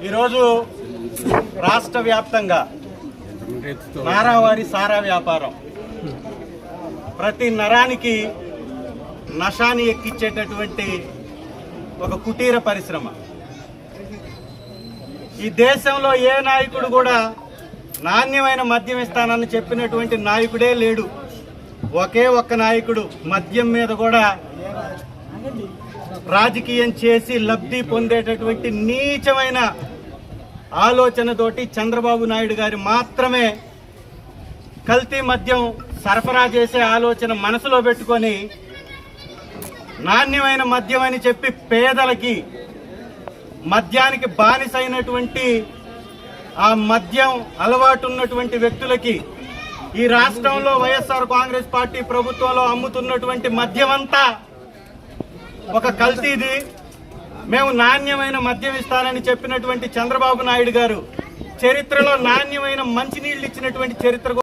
ఈరోజు రాష్ట్ర వ్యాప్తంగా నారావారి సారా వ్యాపారం ప్రతి నరానికి నషాని ఎక్కించేటటువంటి ఒక కుటీర పరిశ్రమ. ఈ దేశంలో ఏ నాయకుడు కూడా నాణ్యమైన మద్యం ఇస్తానని చెప్పినటువంటి నాయకుడే లేడు. ఒకే ఒక్క నాయకుడు మద్యం మీద కూడా రాజకీయం చేసి లబ్ధి పొందేటటువంటి నీచమైన ఆలోచనతోటి చంద్రబాబు నాయుడు గారు మాత్రమే కల్తీ మద్యం సరఫరా చేసే ఆలోచన మనసులో పెట్టుకొని నాణ్యమైన మద్యం అని చెప్పి పేదలకి మద్యానికి బానిసైనటువంటి ఆ మద్యం అలవాటు ఉన్నటువంటి వ్యక్తులకి ఈ రాష్ట్రంలో వైఎస్ఆర్ కాంగ్రెస్ పార్టీ ప్రభుత్వంలో అమ్ముతున్నటువంటి మద్యం అంతా ఒక కల్తీది. మేము నాణ్యమైన మద్యం ఇస్తానని చెప్పినటువంటి చంద్రబాబు నాయుడు గారు చరిత్రలో నాణ్యమైన మంచినీళ్లు ఇచ్చినటువంటి చరిత్ర